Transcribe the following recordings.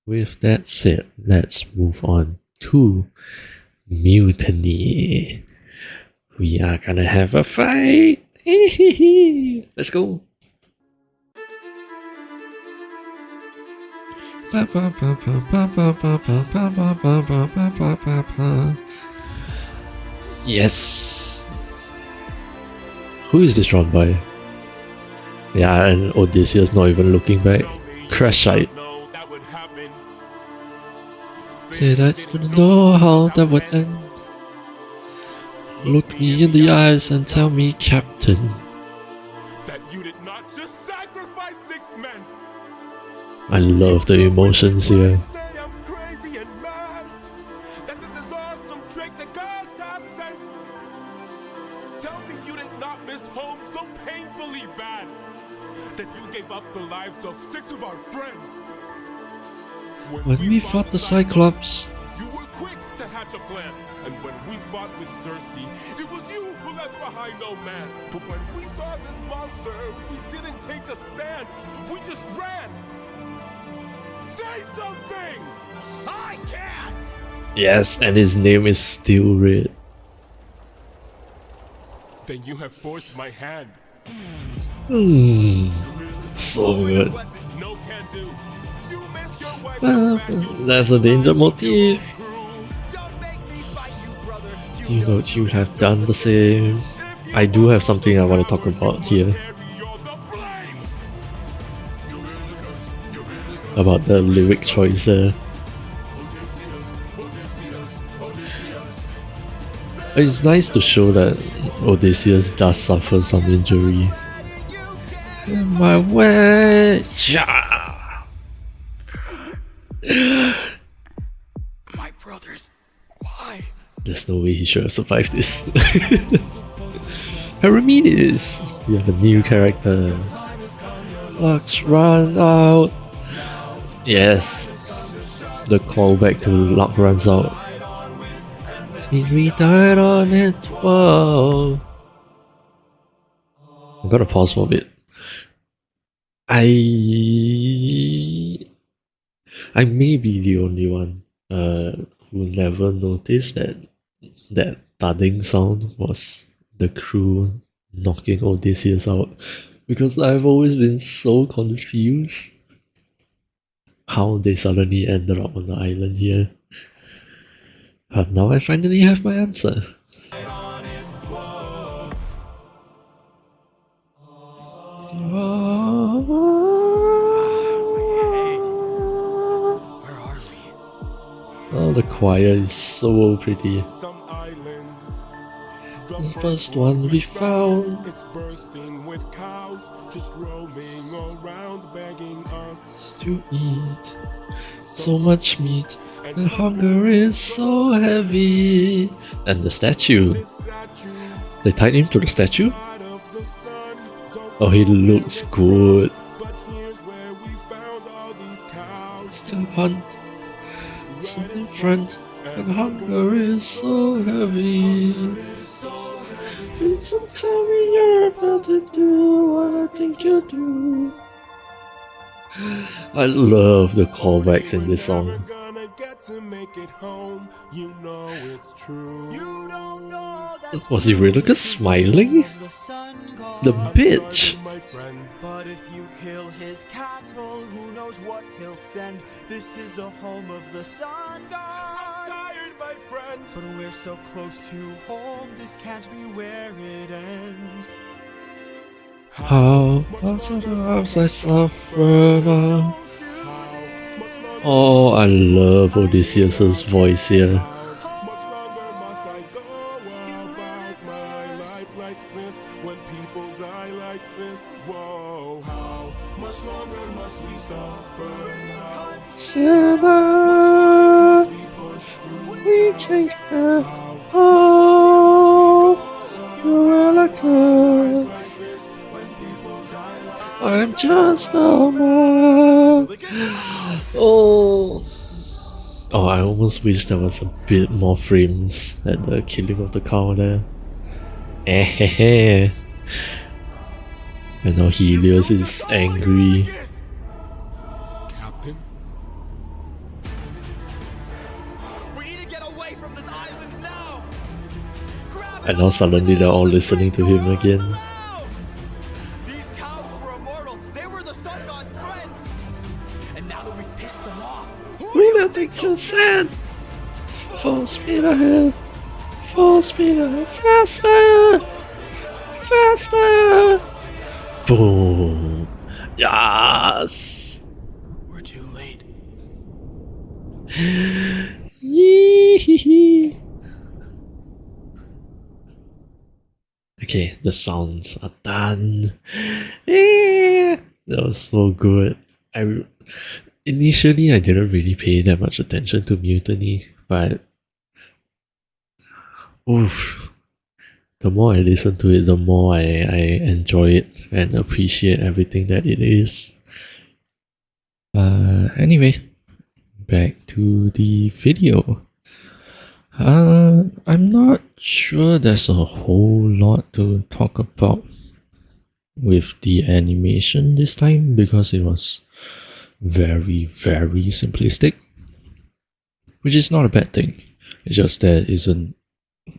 With that said, let's move on to Mutiny. We are gonna have a fight. Let's go. Yes. Who is this run by? Yeah, and Odysseus not even looking back. Crash site. Say that you didn't know how that would end. Look me in the eyes and tell me, Captain, that you did not just sacrifice 6 men. I love the emotions here. Say I'm crazy and mad. That this is awesome trick the gods have sent. Tell me you did not miss home so painfully bad that you gave up the lives of 6 of our friends. When we fought the Cyclops, you were quick to hatch a plan. And when we fought with Circe, it was you who left behind no man. But when we saw this monster, we didn't take a stand. We just ran. Say something! I can't! yes, and his name is still red. Then you have forced my hand. So good. No can do. You miss your wife. That's a danger motif. You know, you have done the same. I do have something I want to talk about here. About the lyric choice there. It's nice to show that Odysseus does suffer some injury. In my way. My brothers, why? There's no way he should have survived this. Hermides! We have a new character. Lux run out. Yes. The callback to Luck runs out. We died on it. Whoa. I'm gonna pause for a bit. I may be the only one who never noticed that thudding sound was the crew knocking Odysseus out, because I've always been so confused how they suddenly ended up on the island here. But now I finally have my answer. Oh, the choir is so pretty. The first one we found. It's bursting with cows, just roaming around begging us To eat so much meat, and hunger is so heavy. And the statue. They tied him to the statue? Oh, he looks good. Still hunt. So in front, and hunger is so heavy. Please don't tell me you're about to do what I think you do. I love the callbacks in this song. Was Eurylochus smiling? The bitch! But if you kill his cattle, who knows what he'll send? This is the home of the sun god. I'm tired, my friend. But we're so close to home, this can't be where it ends. How much of the house I suffer now? Oh, I love Odysseus' voice here. Sinner, we can't have hope. Eurylochus, I'm just a man. Oh, I almost wish there was a bit more frames at the killing of the cow there. And now Helios is angry. Captain, away from this island now. Grab And now suddenly they're all listening to him again. These cows were immortal. They were the sun god's friends. And now that we've pissed them off, who do you think you'll send? Full speed ahead! Full speed ahead! Faster! Faster! Boom! Yes! We're too late. Yee-hee-hee. Okay, the sounds are done. Yeah, that was so good. Initially I didn't really pay that much attention to Mutiny, but oof, the more I listen to it, the more I enjoy it and appreciate everything that it is. Anyway, back to the video. I'm not sure there's a whole lot to talk about with the animation this time because it was very, very simplistic, which is not a bad thing. It's just that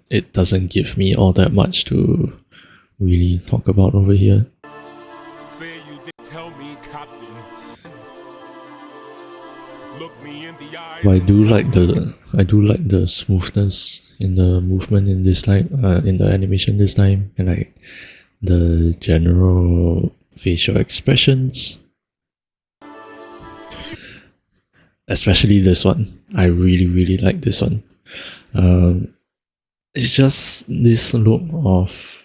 it doesn't give me all that much to really talk about over here. Say you did tell me, Captain. Look me in the eyes. But I do like the smoothness in the movement in this time, in the animation this time, and like the general facial expressions. Especially this one. I really, really like this one. It's just this look of...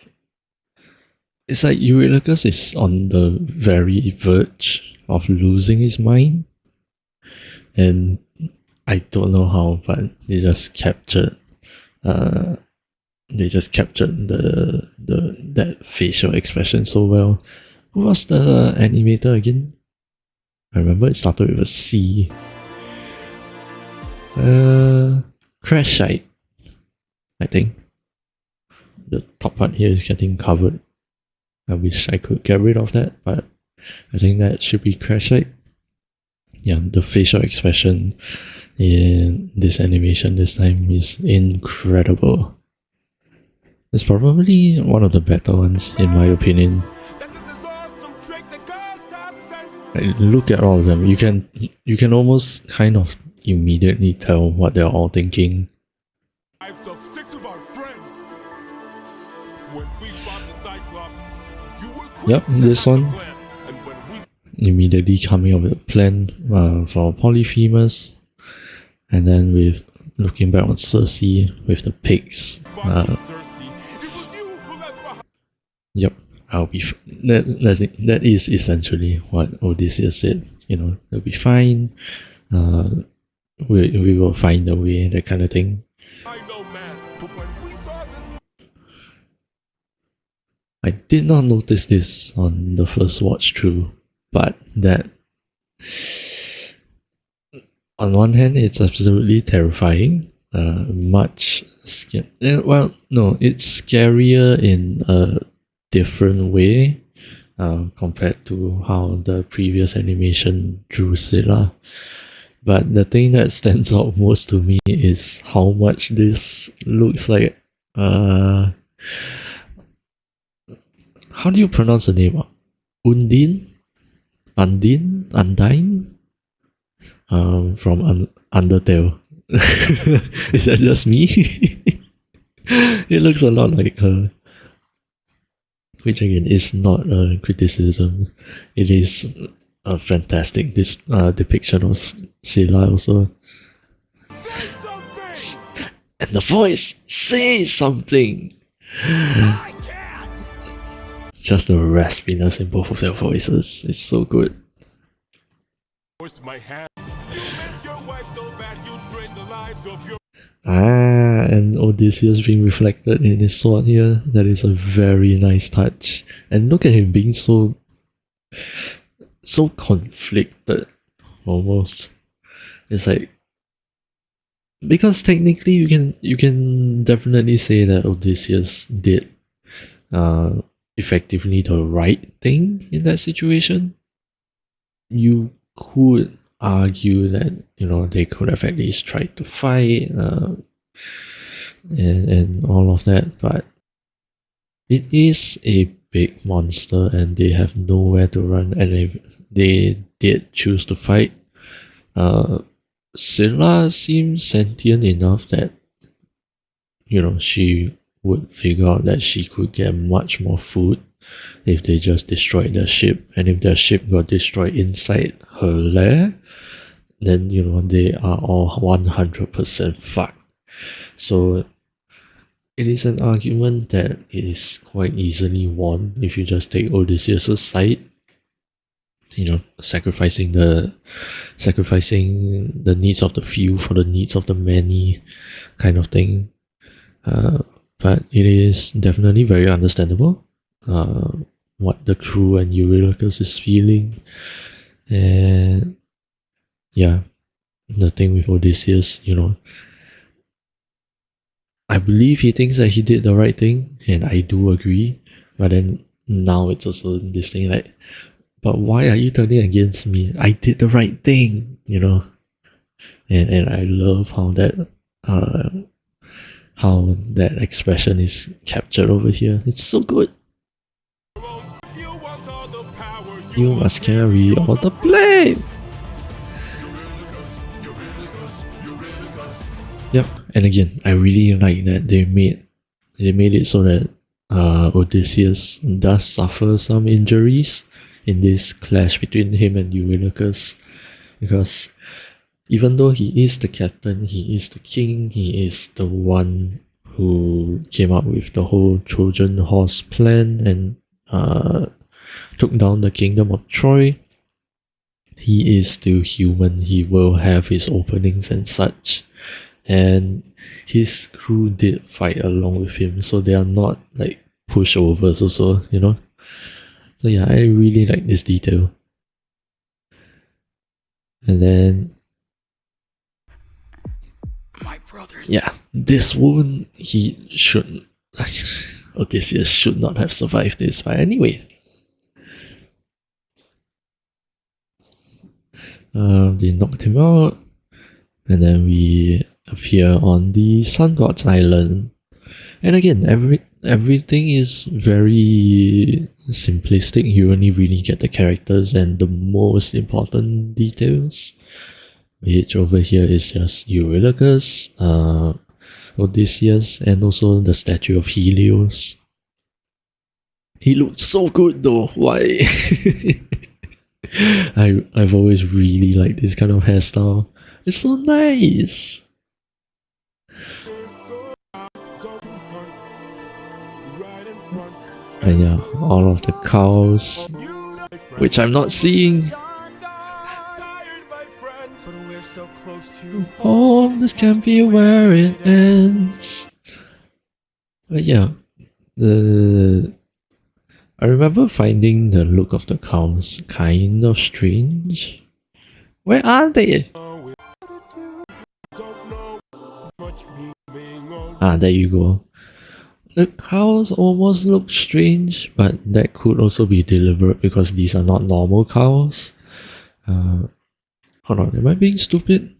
It's like Eurylochus is on the very verge of losing his mind. And I don't know how, but they just captured that facial expression so well. Who was the animator again? I remember it started with a C. Crashite, I think. The top part here is getting covered. I wish I could get rid of that, but I think that should be Crashite. Yeah, the facial expression in this animation this time is incredible. It's probably one of the better ones in my opinion. Like, look at all of them. You can almost kind of immediately tell what they're all thinking. Yep, this one. Immediately coming up with a plan for Polyphemus, and then with looking back on Cersei with the pigs. Yep, I'll be. That is essentially what Odysseus said. You know, it'll be fine. We will find a way. That kind of thing. I did not notice this on the first watch through, but that on one hand it's absolutely terrifying. It's scarier in a different way compared to how the previous animation drew Scylla. But the thing that stands out most to me is how much this looks like how do you pronounce the name? Undine? Undyne? From Undertale. Is that just me? It looks a lot like her. Which again is not a criticism. It is a fantastic depiction of Scylla also. And the voice! Say something! Just the raspiness in both of their voices. It's so good. And Odysseus being reflected in his sword here. That is a very nice touch. And look at him being so conflicted almost. It's like, because technically you can definitely say that Odysseus did effectively the right thing in that situation. You could argue that, you know, they could have at least tried to fight, and all of that, but it is a big monster and they have nowhere to run, and if they did choose to fight, Scylla seems sentient enough that, she would figure out that she could get much more food if they just destroyed their ship. And if their ship got destroyed inside her lair, then, they are all 100% fucked. So it is an argument that is quite easily won if you just take Odysseus' side. Sacrificing the needs of the few for the needs of the many, kind of thing. But it is definitely very understandable what the crew and Eurylochus is feeling. And yeah, the thing with Odysseus, I believe he thinks that he did the right thing, and I do agree. But then now it's also this thing like, but why are you turning against me? I did the right thing, And I love how that expression is captured over here. It's so good. You must carry all the blame. Yep, and again, I really like that they made it so that Odysseus does suffer some injuries in this clash between him and Eurylochus, because even though he is the captain, he is the king, he is the one who came up with the whole Trojan horse plan and took down the kingdom of Troy, he is still human. He will have his openings and such. And his crew did fight along with him, so they are not like pushovers also, So yeah, I really like this detail. And then My brothers. yeah, this wound, Odysseus should not have survived this, but anyway. They knocked him out, and then we appear on the Sun God's Island. And again, everything is very simplistic. You only really get the characters and the most important details, which over here is just Eurylochus, Odysseus, and also the statue of Helios. He looks so good though. Why? I've always really liked this kind of hairstyle. It's so nice. And yeah, all of the cows, which I'm not seeing. Oh, this can't be where it ends. But yeah, I remember finding the look of the cows kind of strange. Where are they? There you go. The cows almost look strange, but that could also be deliberate because these are not normal cows. Hold on, am I being stupid?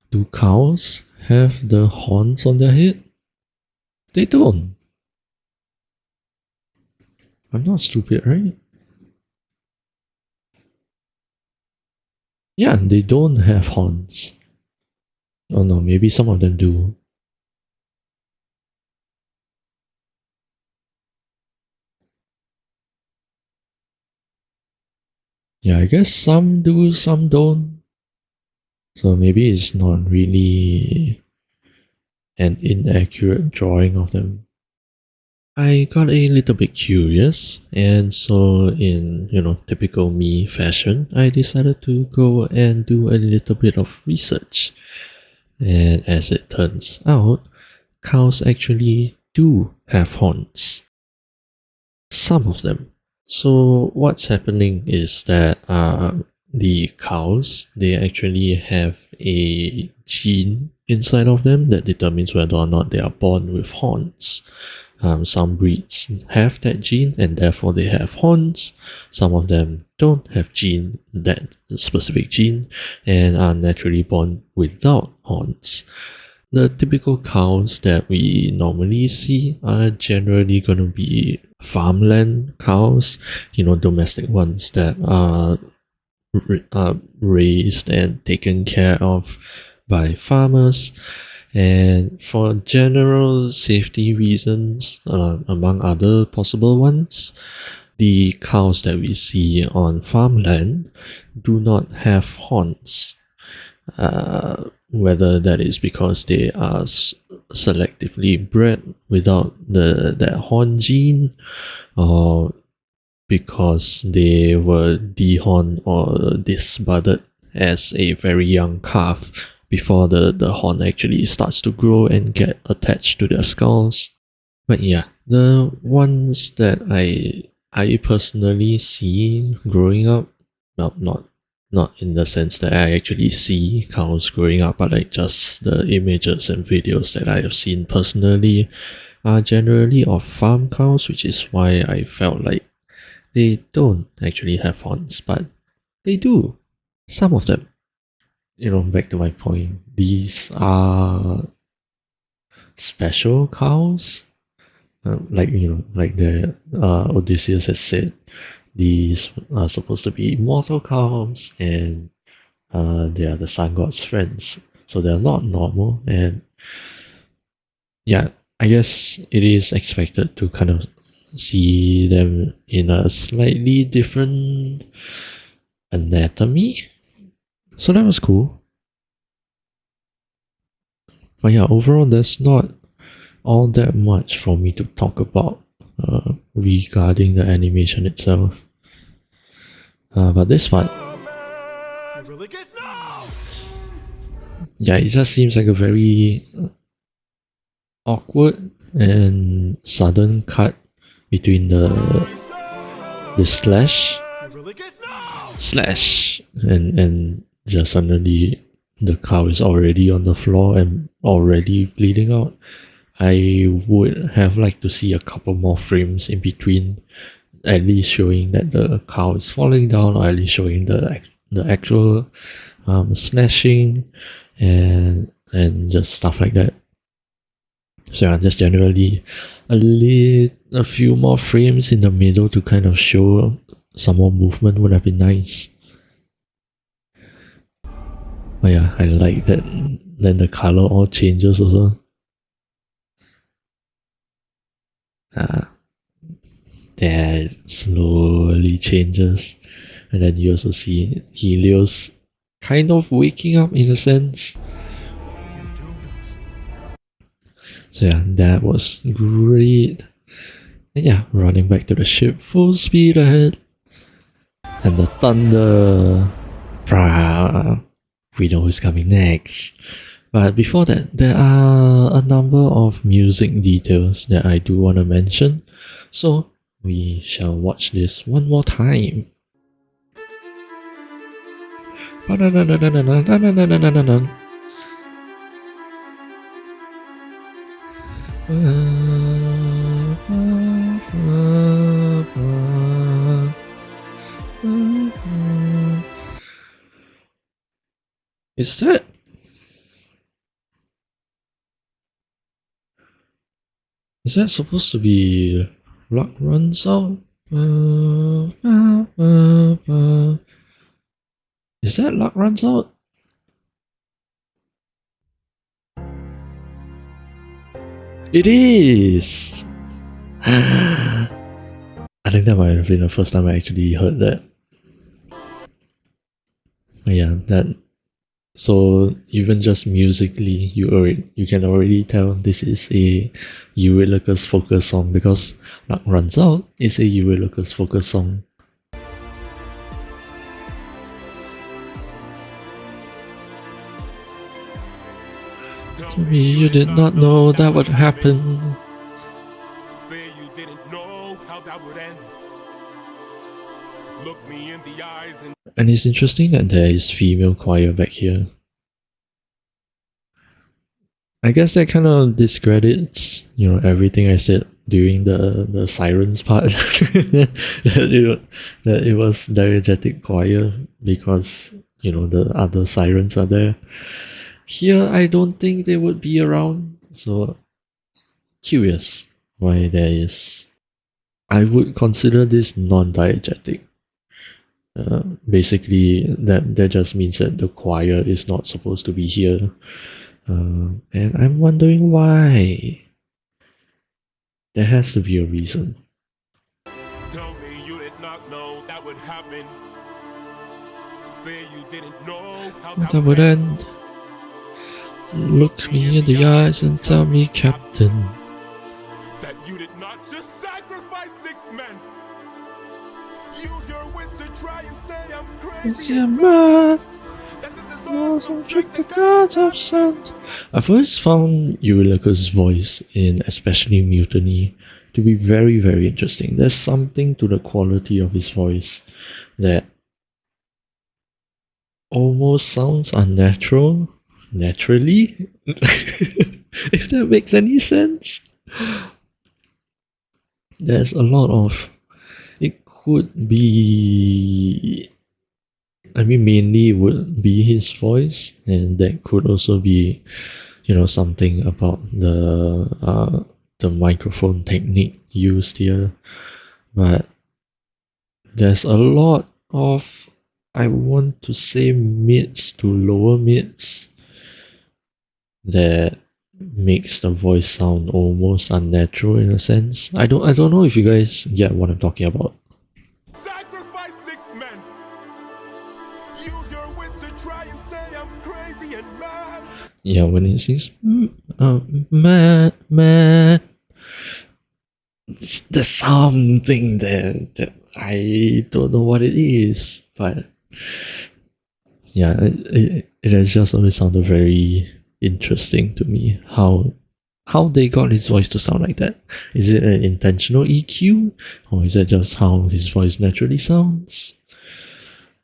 Do cows have the horns on their head? They don't. I'm not stupid, right? Yeah, they don't have horns. Oh no, maybe some of them do. Yeah, I guess some do, some don't. So maybe it's not really an inaccurate drawing of them. I got a little bit curious, and so in, typical me fashion, I decided to go and do a little bit of research. And as it turns out, cows actually do have horns. Some of them. So what's happening is that the cows, they actually have a gene inside of them that determines whether or not they are born with horns. Some breeds have that gene and therefore they have horns. Some of them don't have that specific gene and are naturally born without horns. the typical cows that we normally see are generally going to be farmland cows, domestic ones that are raised and taken care of by farmers. And for general safety reasons, among other possible ones, the cows that we see on farmland do not have horns. Whether that is because they are selectively bred without that horn gene, or because they were dehorned or disbudded as a very young calf before the horn actually starts to grow and get attached to their skulls. But yeah, the ones that I personally see growing up, well, not in the sense that I actually see cows growing up, but like just the images and videos that I have seen personally are generally of farm cows, which is why I felt like they don't actually have horns, but they do. Some of them. Back to my point, these are special cows. Like the Odysseus has said, these are supposed to be immortal cows, and they are the sun god's friends. So they're not normal, and yeah, I guess it is expected to kind of see them in a slightly different anatomy. So that was cool. But yeah, overall, there's not all that much for me to talk about regarding the animation itself. But this part, Eurylochus, no! yeah, it just seems like a very awkward and sudden cut between the Eurylochus, no! slash and just suddenly the cow is already on the floor and already bleeding out. I would have liked to see a couple more frames in between, at least showing that the cow is falling down, or at least showing the actual slashing and just stuff like that. So yeah, just generally a few more frames in the middle to kind of show some more movement would have been nice. But yeah, I like that. Then the color all changes also. There slowly changes, and then you also see Helios kind of waking up in a sense. So yeah, that was great. And yeah, running back to the ship full speed ahead. And the thunder. Brah. We know who's coming next. But before that, there are a number of music details that I do want to mention. So we shall watch this one more time. Is that supposed to be Luck Runs Out? Is that Luck Runs Out? It is! I think that might have been the first time I actually heard that. Yeah, that. So even just musically, you can already tell this is a Eurylochus focus song, because Luck Runs Out is a Eurylochus focus song. To me, you did not know that would happen. Say you didn't know how that would end. Look me in the eyes And it's interesting that there is female choir back here. I guess that kind of discredits, everything I said during the sirens part. that it was diegetic choir because, the other sirens are there. Here, I don't think they would be around. So, curious why there is. I would consider this non-diegetic. Basically, that just means that the choir is not supposed to be here. And I'm wondering why. There has to be a reason. Tell me you did not know that would happen. Say you didn't know how That would end. Look me in the eyes and tell me, Captain. That you did not just sacrifice 6 men. Use your wits to try and say I'm crazy. That this is awesome trick the gods have sent. I've always found Eurylochus' voice in especially Mutiny to be very, very interesting. There's something to the quality of his voice that almost sounds unnatural, naturally, if that makes any sense. There's a lot of, it could be, I mean, mainly would be his voice, and that could also be, something about the microphone technique used here. But there's a lot of, I want to say, mids to lower mids that makes the voice sound almost unnatural in a sense. I don't know if you guys get what I'm talking about. Sacrifice 6 men. Use your wits to try and say I'm crazy and mad. Yeah, when it sings, mad. There's something there that I don't know what it is, but yeah, it has just always sounded very interesting to me how they got his voice to sound like that. Is it an intentional EQ, or is it just how his voice naturally sounds?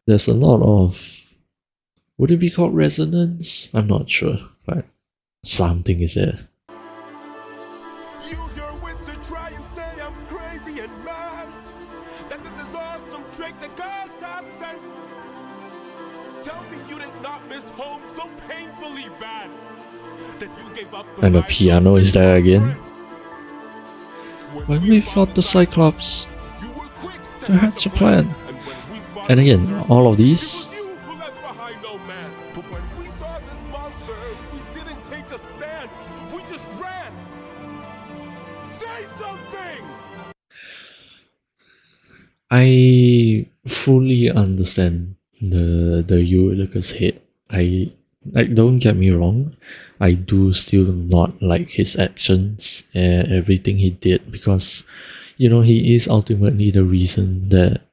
There's a lot of, would it be called resonance? I'm not sure, but something is there. Use your wits to try and say I'm crazy and mad. That this is awesome trick the gods have sent. Tell me you did not miss home so painfully bad that you gave up And the lives of piano is 6 there again. friends. When we fought the Cyclops, You were quick to hatch a plan. And when we fought And again, with all of Cersei, these, it was you who left behind no man. But when we saw this monster, we didn't take a stand. We just ran. Say something. I fully understand the Eurylochus hate. I don't get me wrong, I do still not like his actions and everything he did, because he is ultimately the reason that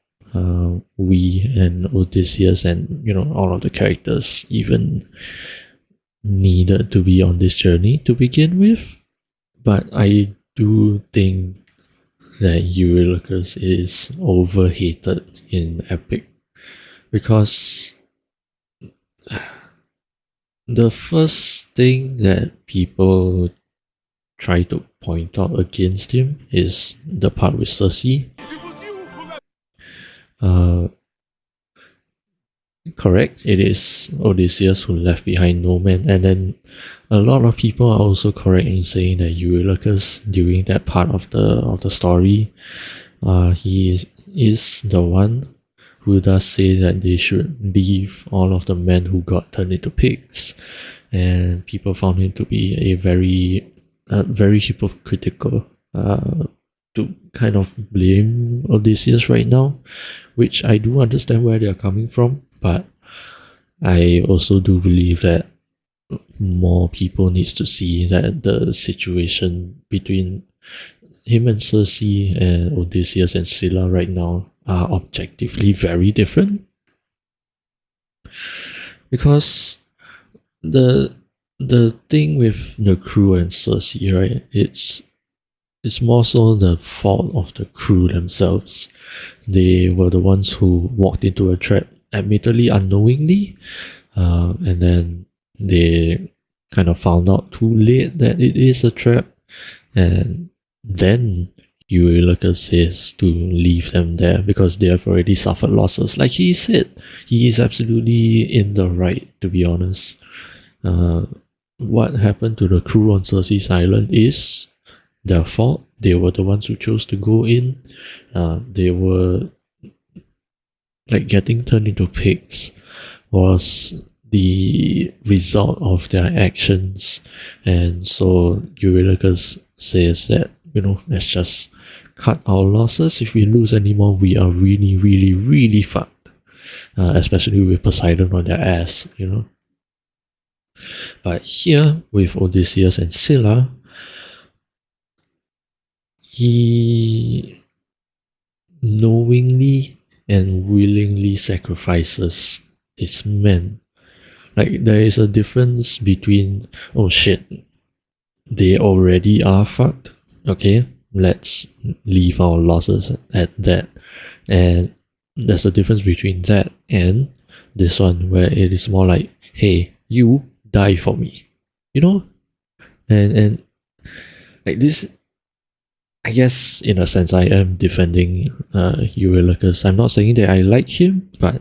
we and Odysseus and all of the characters even needed to be on this journey to begin with. But I do think that Eurylochus is overhated in Epic, because the first thing that people try to point out against him is the part with Cersei. It was you who left. Correct, it is Odysseus who left behind no man, and then a lot of people are also correct in saying that Eurylochus, during that part of the story, he is the one who does say that they should leave all of the men who got turned into pigs, and people found him to be a very hypocritical, to kind of blame Odysseus right now, which I do understand where they are coming from, but I also do believe that more people needs to see that the situation between him and Cersei and Odysseus and Scylla right now are objectively very different. Because the thing with the crew and Cersei, right, it's more so the fault of the crew themselves. They were the ones who walked into a trap, admittedly unknowingly, and then they kind of found out too late that it is a trap, and then Eurylochus says to leave them there because they have already suffered losses. Like he said, he is absolutely in the right, to be honest. What happened to the crew on Cersei's island is their fault. They were the ones who chose to go in. They were like getting turned into pigs was the result of their actions. And so Eurylochus says that, let's just cut our losses. If we lose anymore, we are really, really, really fucked. Especially with Poseidon on their ass, But here, with Odysseus and Scylla, he knowingly and willingly sacrifices his men. Like, there is a difference between, oh shit, they already are fucked, okay, let's leave our losses at that. And there's a difference between that and this one, where it is more like, hey, you die for me, and like this. I guess in a sense I am defending Eurylochus. I'm not saying that I like him, but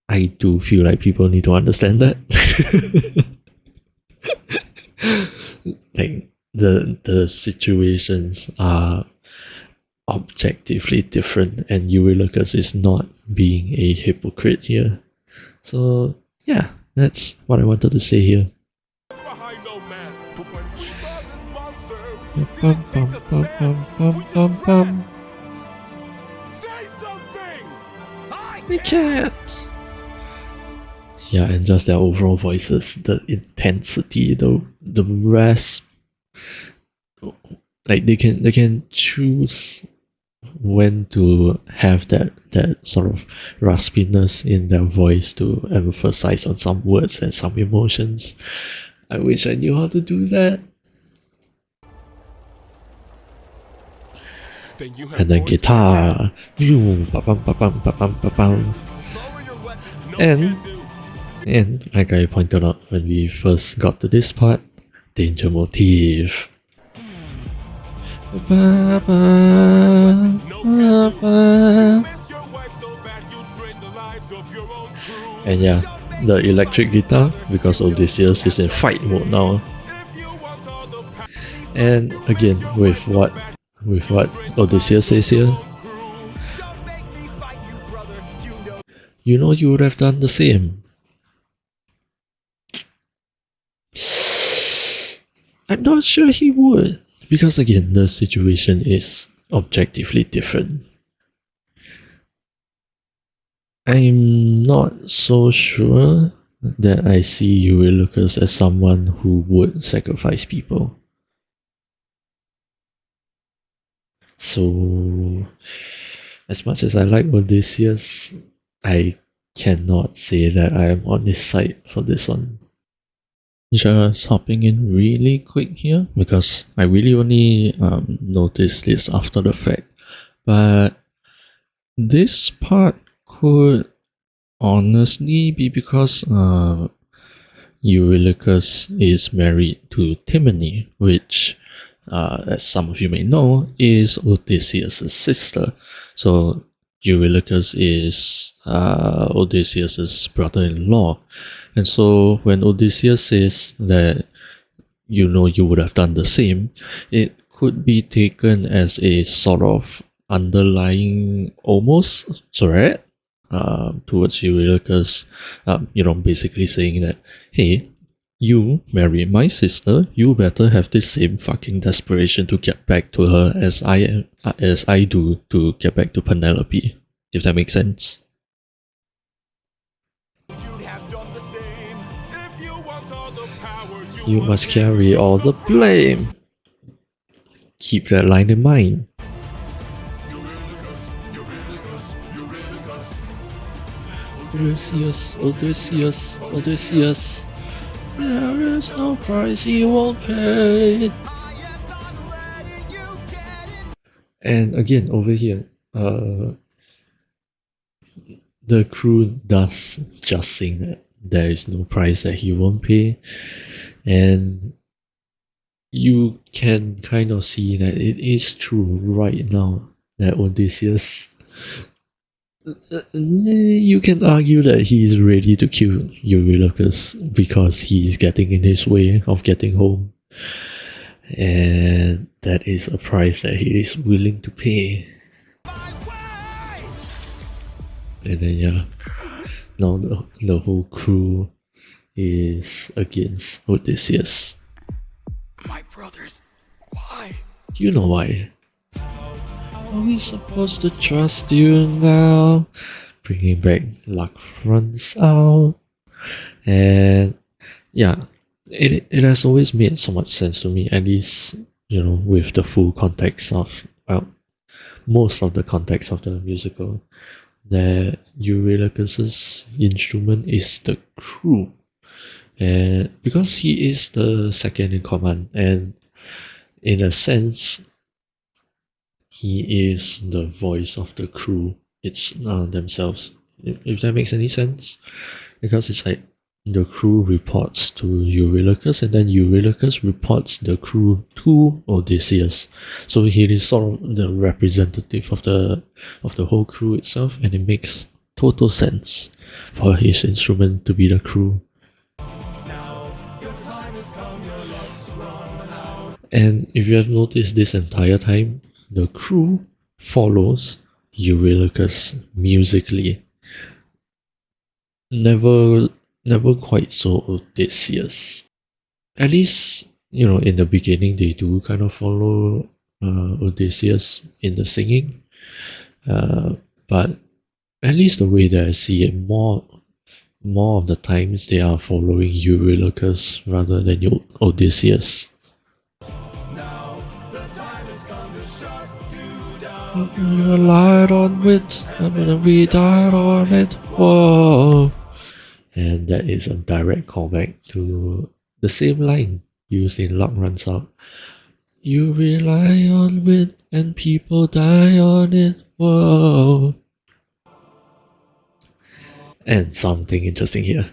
I do feel like people need to understand that. Like the situations are objectively different, and Eurylochus is not being a hypocrite here. So yeah, that's what I wanted to say here. Behind no man. But when we saw this monster, we didn't take a stand. We just ran. Say something! We can't. Yeah, and just their overall voices, the intensity, the rasp. Like they can choose when to have that sort of raspiness in their voice to emphasize on some words and some emotions. I wish I knew how to do that. And then guitar, ba-bum, ba-bum, ba-bum, ba-bum. And like I pointed out when we first got to this part, danger motif. And yeah, the electric guitar, because Odysseus is in fight mode now. And again, with what Odysseus says here, you would have done the same. I'm not sure he would, because again, the situation is objectively different. I'm not so sure that I see Eurylochus as someone who would sacrifice people. So, as much as I like Odysseus, I cannot say that I am on his side for this one. Just hopping in really quick here, because I really only noticed this after the fact. But this part could honestly be because Eurylochus is married to Mutiny, which, as some of you may know, is Odysseus' sister. So Eurylochus is Odysseus' brother-in-law. And so when Odysseus says that you would have done the same, it could be taken as a sort of underlying almost threat towards Eurylochus, basically saying that, hey, you marry my sister, you better have the same fucking desperation to get back to her as I do to get back to Penelope, if that makes sense. You must carry all the blame. Keep that line in mind. Odysseus. There is no price he won't pay. And again, over here, the crew does just saying that there is no price that he won't pay. And you can kind of see that it is true right now that Odysseus You can argue that he is ready to kill Eurylochus because he is getting in his way of getting home. And that is a price that he is willing to pay. And then yeah, now the whole crew is against Odysseus. My brothers, why? You know why. Are we supposed to trust you now? Bringing back luck runs out. And yeah, it has always made so much sense to me, at least, with the full context of, well, most of the context of the musical, that Eurylochus's instrument is the crew. And because he is the second in command, and in a sense, he is the voice of the crew. It's themselves. If that makes any sense, because it's like the crew reports to Eurylochus, and then Eurylochus reports the crew to Odysseus. So he is sort of the representative of the whole crew itself, and it makes total sense for his instrument to be the crew. And if you have noticed this entire time, the crew follows Eurylochus musically. Never quite so Odysseus. At least, in the beginning they do kind of follow Odysseus in the singing. But at least the way that I see it, more of the times they are following Eurylochus rather than Odysseus. You lied on wit, and we died on it. Whoa! And that is a direct callback to the same line used in Luck Runs Out. You rely on wit, and people die on it. Whoa! And something interesting here.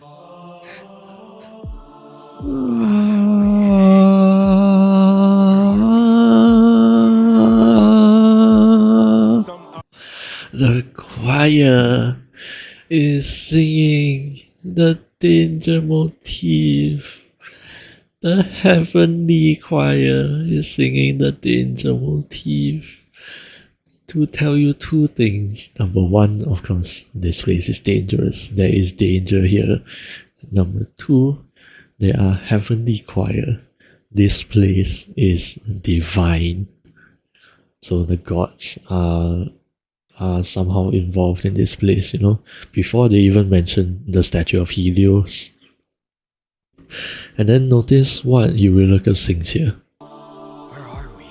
The choir is singing the danger motif. The heavenly choir is singing the danger motif to tell you two things. Number one, of course, this place is dangerous. There is danger here. Number two, they are heavenly choir. This place is divine. So the gods are somehow involved in this place, before they even mention the statue of Helios. And then notice what Eurylochus sings here. Where are we?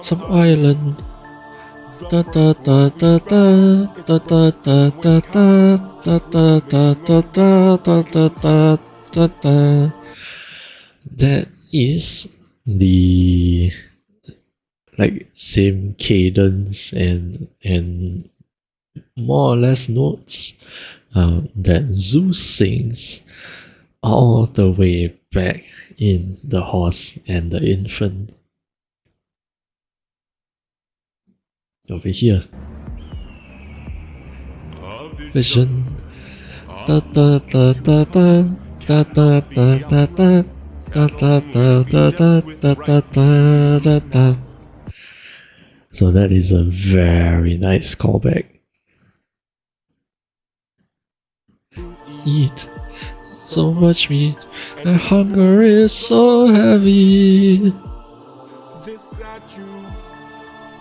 Some island. Da da da da da da da da da da da da da da da da da da da. That is the same cadence and more or less notes that Zeus sings all the way back in The Horse and the Infant. Over here. Vision. Da da da da da da da da da da da da da da da da da da da. So that is a very nice callback. Eat so much meat, and hunger is so heavy. This statue,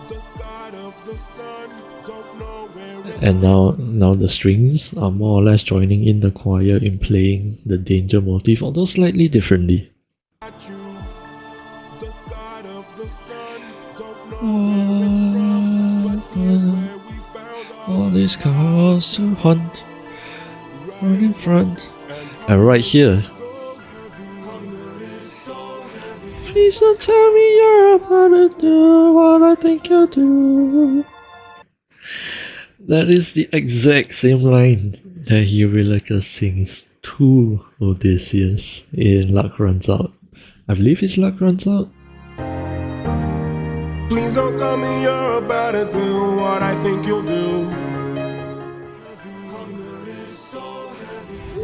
the god of the sun, don't know where it's And now the strings are more or less joining in the choir in playing the danger motif, although slightly differently. statue, the god of the sun, don't know where it's from, but here's where we found All these cows to hunt, right in front, and right here. Please don't tell me you're about to do what I think you'll do. That is the exact same line that Eurylochus sings to Odysseus in Luck Runs Out. I believe it's Luck Runs Out. Please don't tell me you're about to do what I think you'll do.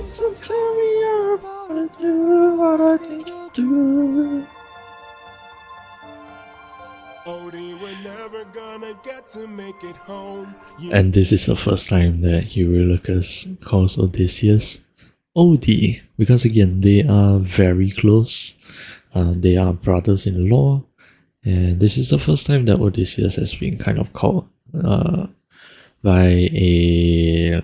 So tell me you're about to do what I think you do. Odie, we're never gonna get to make it home. And this is the first time that Eurylochus calls Odysseus Odie, because again, they are very close. They are brothers-in-law, and this is the first time that Odysseus has been kind of called by a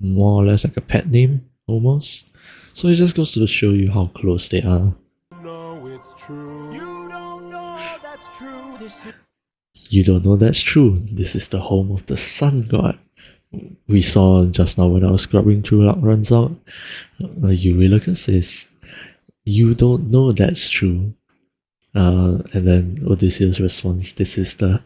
more or less like a pet name, almost. So it just goes to show you how close they are. No, it's true. You don't know that's true. You don't know that's true. This is the home of the sun god. We saw just now when I was scrubbing through Luck Runs Out. Eurylochus says, "You don't know that's true." And then Odysseus responds, This is the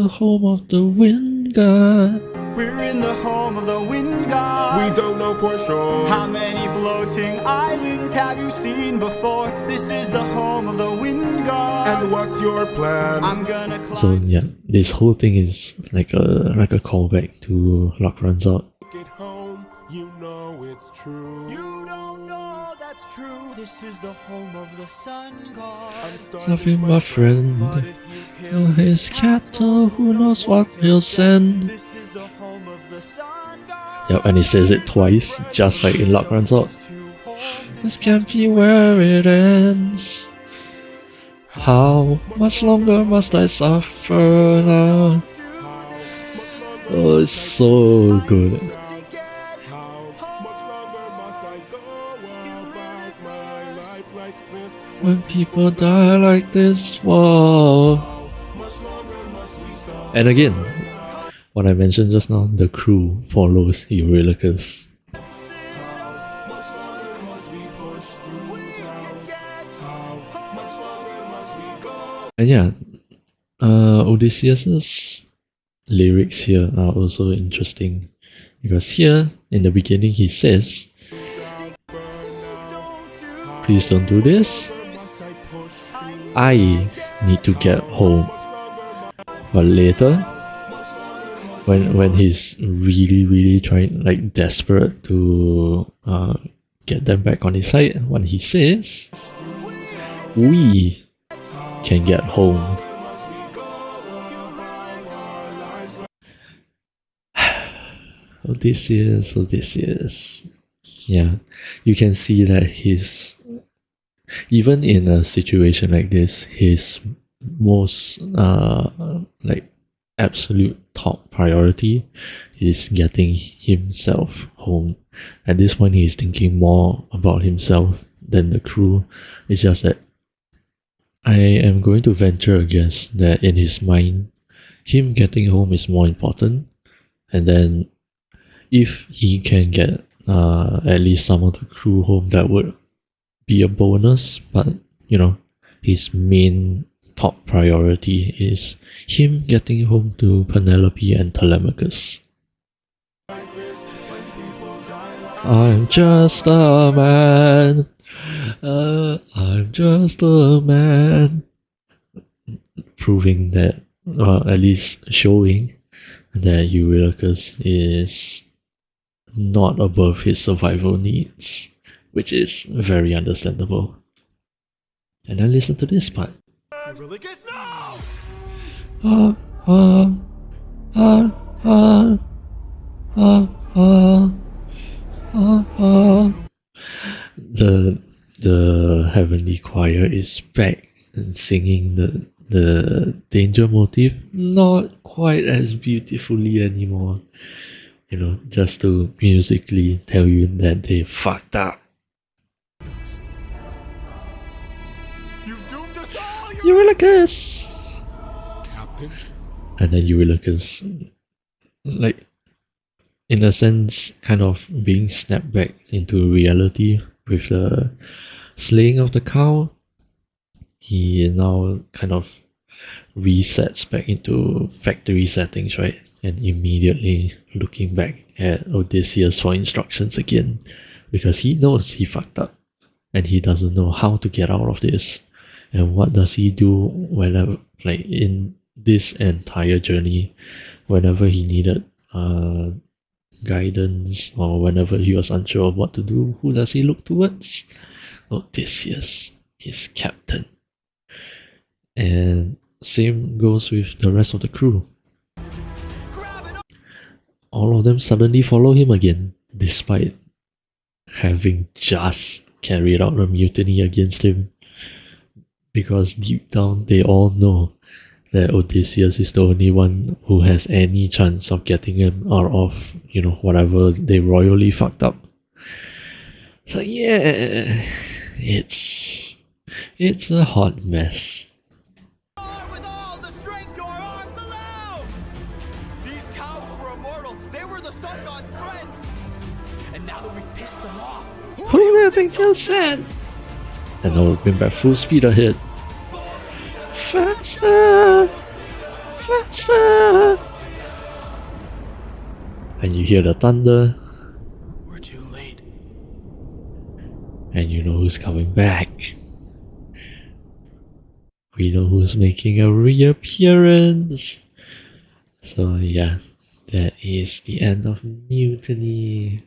home of the wind god." We're in the home of the wind god. We don't know for sure. How many floating islands have you seen before? This is the home of the wind god. And what's your plan? I'm gonna climb. So yeah, this whole thing is like a callback to Luck Runs Out. Get home, you know it's true. You don't know that's true. This is the home of the sun god. I'm starting Loving my friend, But if you kill kill his cattle, who knows what he'll send. this is the home of the sun god. Yep, and he says it twice, just like in Luck Runs Out. This can't be where it ends. How much longer must I suffer now? Oh, it's so good. How much longer must I go about my life like this? When people die like this, whoa. Much longer must we suffer? And again, what I mentioned just now, the crew follows Eurylochus. Much longer must we push through doubt? How much longer must we go? And yeah, Odysseus's lyrics here are also interesting, because here in the beginning he says, "Please don't do this. I need to get home." But later, when he's really trying, like desperate to get them back on his side, when he says, "We can get home." Odysseus. Yeah, you can see that he's, even in a situation like this, his most like absolute top priority is getting himself home. At this point, he's thinking more about himself than the crew. It's just that I am going to venture a guess that in his mind, him getting home is more important, and then if he can get at least some of the crew home, that would be a bonus. But you know, his main top priority is him getting home to Penelope and Telemachus. I'm just a man. I'm just a man. Proving that, or at least showing that Eurylochus is not above his survival needs, which is very understandable. And then listen to this part. Eurylochus, no! The heavenly choir is back and singing the danger motif, not quite as beautifully anymore. You know, just to musically tell you that they fucked up. You've doomed us all, Eurylochus! Captain. And then Eurylochus, like, in a sense, kind of being snapped back into reality with the slaying of the cow. He now kind of resets back into factory settings, right? And immediately looking back at Odysseus for instructions again, because he knows he fucked up and he doesn't know how to get out of this. And what does he do whenever, like in this entire journey, whenever he needed guidance or whenever he was unsure of what to do, who does he look towards? Odysseus, his captain. And same goes with the rest of the crew. All of them suddenly follow him again, despite having just carried out a mutiny against him. Because deep down, they all know that Odysseus is the only one who has any chance of getting him out of, whatever they royally fucked up. So yeah, it's a hot mess. With all the strength your arms allow! These cows were immortal. They were the sun god's friends. And now that we've pissed them off, Who do you think you'll send? And now we're going back full speed ahead. Faster! Faster! And you hear the thunder. we're too late. And you know who's coming back. We know who's making a reappearance. So yeah, that is the end of Mutiny.